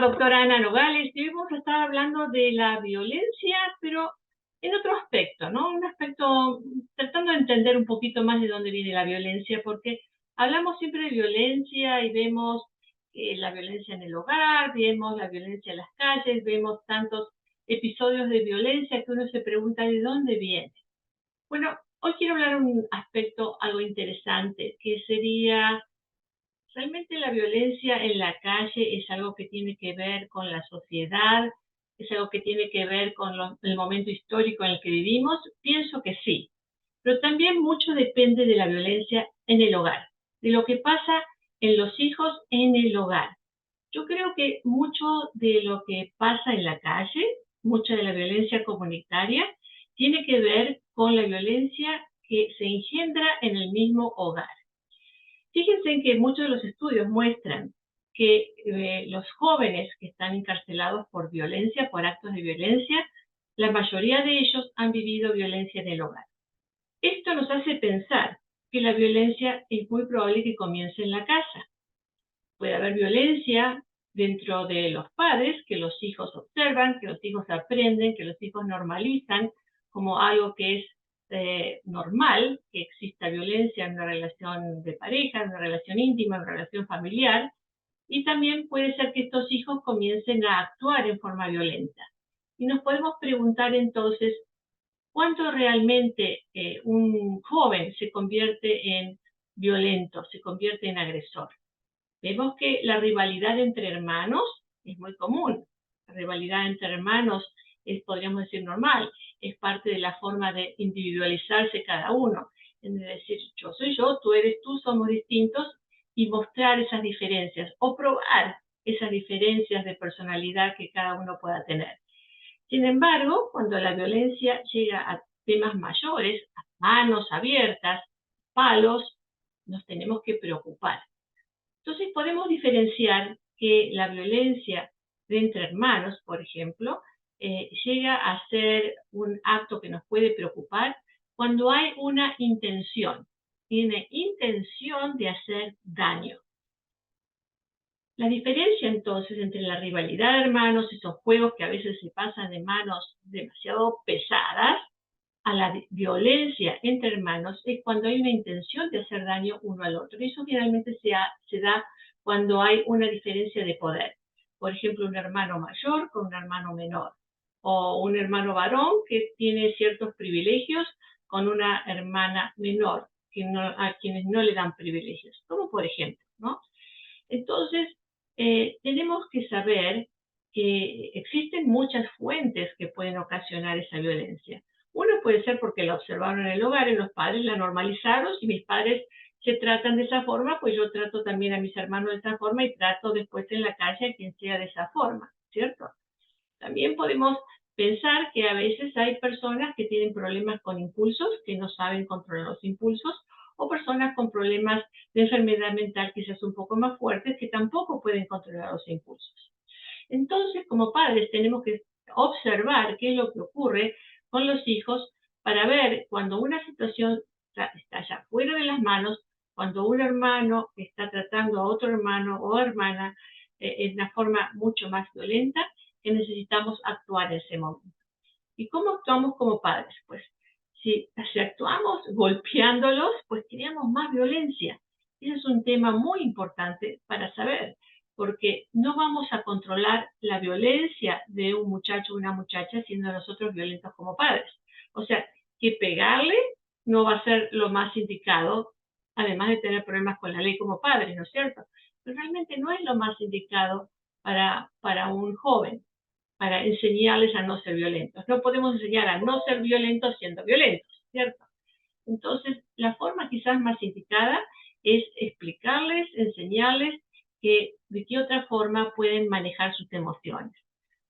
doctora Ana Nogales. Hoy vamos a estar hablando de la violencia, pero en otro aspecto, ¿no? Un aspecto, tratando de entender un poquito más de dónde viene la violencia, porque hablamos siempre de violencia y vemos la violencia en el hogar, vemos la violencia en las calles, vemos tantos episodios de violencia que uno se pregunta de dónde viene. Bueno, hoy quiero hablar de un aspecto algo interesante, que sería realmente la violencia en la calle es algo que tiene que ver con la sociedad, es algo que tiene que ver con el momento histórico en el que vivimos. Pienso que sí, pero también mucho depende de la violencia en el hogar, de lo que pasa en los hijos en el hogar. Yo creo que mucho de lo que pasa en la calle, mucha de la violencia comunitaria, tiene que ver con la violencia que se engendra en el mismo hogar. Fíjense en que muchos de los estudios muestran que los jóvenes que están encarcelados por violencia, por actos de violencia, la mayoría de ellos han vivido violencia en el hogar. Esto nos hace pensar que la violencia es muy probable que comience en la casa. Puede haber violencia dentro de los padres, que los hijos observan, que los hijos aprenden, que los hijos normalizan como algo que es normal, que exista violencia en una relación de pareja, en una relación íntima, en una relación familiar, y también puede ser que estos hijos comiencen a actuar en forma violenta. Y nos podemos preguntar entonces, ¿cuánto realmente un joven se convierte en violento, se convierte en agresor? Vemos que la rivalidad entre hermanos es muy común. La rivalidad entre hermanos es, podríamos decir, normal. Es parte de la forma de individualizarse cada uno. Es decir, yo soy yo, tú eres tú, somos distintos, y mostrar esas diferencias o probar esas diferencias de personalidad que cada uno pueda tener. Sin embargo, cuando la violencia llega a temas mayores, a manos abiertas, palos, nos tenemos que preocupar. Entonces podemos diferenciar que la violencia entre hermanos, por ejemplo, llega a ser un acto que nos puede preocupar cuando hay una intención, tiene intención de hacer daño. La diferencia entonces entre la rivalidad de hermanos, esos juegos que a veces se pasan de manos demasiado pesadas, a la violencia entre hermanos es cuando hay una intención de hacer daño uno al otro. Y eso generalmente se da cuando hay una diferencia de poder. Por ejemplo, un hermano mayor con un hermano menor. O un hermano varón que tiene ciertos privilegios con una hermana menor, a quienes no le dan privilegios. Como por ejemplo, ¿no? Entonces, tenemos que saber que existen muchas fuentes que pueden ocasionar esa violencia. Uno puede ser porque la observaron en el hogar y los padres la normalizaron. Si mis padres se tratan de esa forma, pues yo trato también a mis hermanos de esa forma y trato después en la calle a quien sea de esa forma, ¿cierto? También podemos pensar que a veces hay personas que tienen problemas con impulsos, que no saben controlar los impulsos, o personas con problemas de enfermedad mental quizás un poco más fuertes que tampoco pueden controlar los impulsos. Entonces, como padres, tenemos que observar qué es lo que ocurre con los hijos para ver cuando una situación está ya fuera de las manos, cuando un hermano está tratando a otro hermano o hermana en una forma mucho más violenta, que necesitamos actuar en ese momento. ¿Y cómo actuamos como padres? Pues si actuamos golpeándolos, pues creamos más violencia. Ese es un tema muy importante para saber, porque no vamos a controlar la violencia de un muchacho o una muchacha siendo nosotros violentos como padres. O sea, que pegarle no va a ser lo más indicado, además de tener problemas con la ley como padres, ¿no es cierto? Pero realmente no es lo más indicado para un joven, para enseñarles a no ser violentos. No podemos enseñar a no ser violentos siendo violentos, ¿cierto? Entonces, la forma quizás más indicada es explicarles, enseñarles de qué otra forma pueden manejar sus emociones.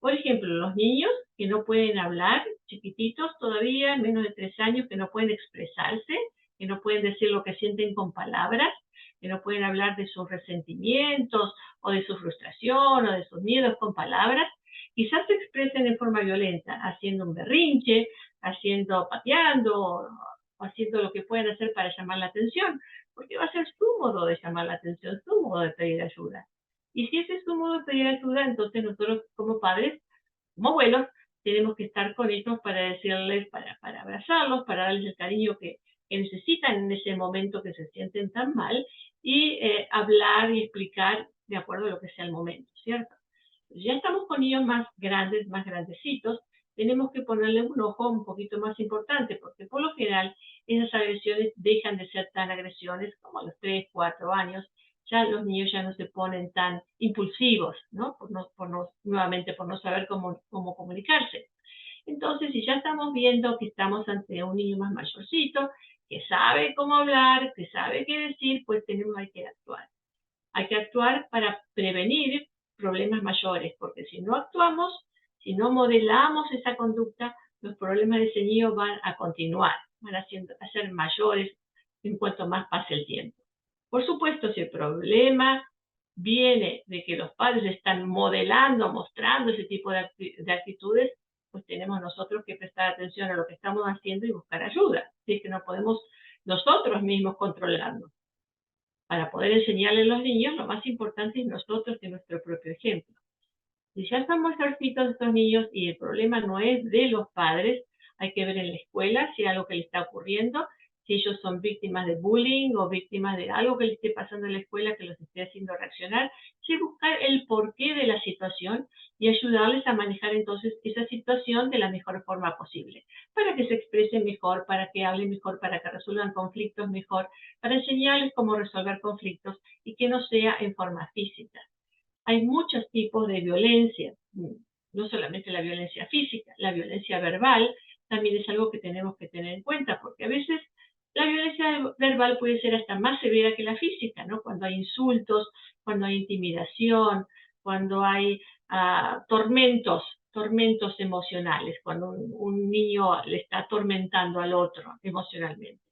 Por ejemplo, los niños que no pueden hablar, chiquititos todavía, menos de 3 años, que no pueden expresarse, que no pueden decir lo que sienten con palabras, que no pueden hablar de sus resentimientos o de su frustración o de sus miedos con palabras, quizás se expresen en forma violenta, haciendo un berrinche, pateando, o haciendo lo que pueden hacer para llamar la atención, porque va a ser su modo de llamar la atención, su modo de pedir ayuda. Y si ese es su modo de pedir ayuda, entonces nosotros como padres, como abuelos, tenemos que estar con ellos para decirles, para abrazarlos, para darles el cariño que necesitan en ese momento que se sienten tan mal y hablar y explicar de acuerdo a lo que sea el momento, ¿cierto? Ya estamos con niños más grandes, más grandecitos, tenemos que ponerle un ojo un poquito más importante, porque por lo general esas agresiones dejan de ser tan agresiones como a los 3, 4 años. Ya los niños ya no se ponen tan impulsivos, ¿no? Nuevamente por no saber cómo comunicarse. Entonces, si ya estamos viendo que estamos ante un niño más mayorcito, que sabe cómo hablar, que sabe qué decir, pues hay que actuar. Hay que actuar para prevenir problemas mayores, porque si no actuamos, si no modelamos esa conducta, los problemas de ese niño van a continuar, van a ser mayores en cuanto más pase el tiempo. Por supuesto, si el problema viene de que los padres están modelando, mostrando ese tipo de actitudes, pues tenemos nosotros que prestar atención a lo que estamos haciendo y buscar ayuda. Si es que no podemos nosotros mismos controlarnos. Para poder enseñarle a los niños, lo más importante es nosotros y nuestro propio ejemplo. Si ya están mayorcitos estos niños y el problema no es de los padres, hay que ver en la escuela si hay algo que le está ocurriendo, si ellos son víctimas de bullying o víctimas de algo que les esté pasando en la escuela que los esté haciendo reaccionar, sí buscar el porqué de la situación y ayudarles a manejar entonces esa situación de la mejor forma posible, para que se expresen mejor, para que hablen mejor, para que resuelvan conflictos mejor, para enseñarles cómo resolver conflictos y que no sea en forma física. Hay muchos tipos de violencia, no solamente la violencia física, la violencia verbal también es algo que tenemos que tener en cuenta, porque a veces la violencia verbal puede ser hasta más severa que la física, ¿no? Cuando hay insultos, cuando hay intimidación, cuando hay tormentos emocionales, cuando un niño le está atormentando al otro emocionalmente.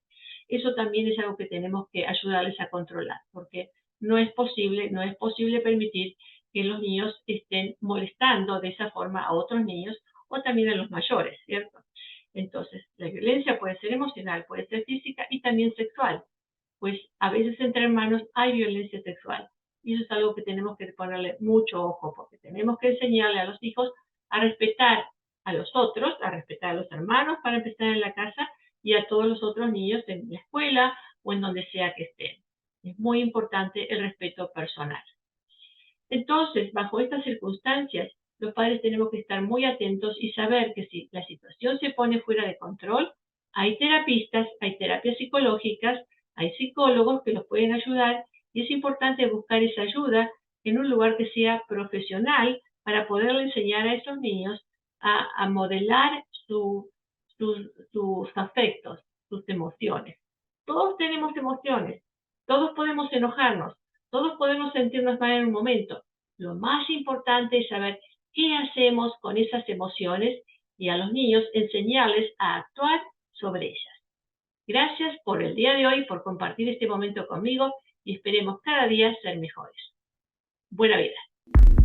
Eso también es algo que tenemos que ayudarles a controlar, porque no es posible permitir que los niños estén molestando de esa forma a otros niños o también a los mayores, ¿cierto? Entonces, la violencia puede ser emocional, puede ser física y también sexual, pues a veces entre hermanos hay violencia sexual y eso es algo que tenemos que ponerle mucho ojo, porque tenemos que enseñarle a los hijos a respetar a los otros, a respetar a los hermanos para empezar en la casa y a todos los otros niños en la escuela o en donde sea que estén. Es muy importante el respeto personal. Entonces, bajo estas circunstancias, los padres tenemos que estar muy atentos y saber que si la situación se pone fuera de control, hay terapistas, hay terapias psicológicas, hay psicólogos que los pueden ayudar y es importante buscar esa ayuda en un lugar que sea profesional para poderle enseñar a esos niños a modelar sus afectos, sus emociones. Todos tenemos emociones, todos podemos enojarnos, todos podemos sentirnos mal en un momento. Lo más importante es saber qué hacemos con esas emociones y a los niños enseñarles a actuar sobre ellas. Gracias por el día de hoy, por compartir este momento conmigo y esperemos cada día ser mejores. Buena vida.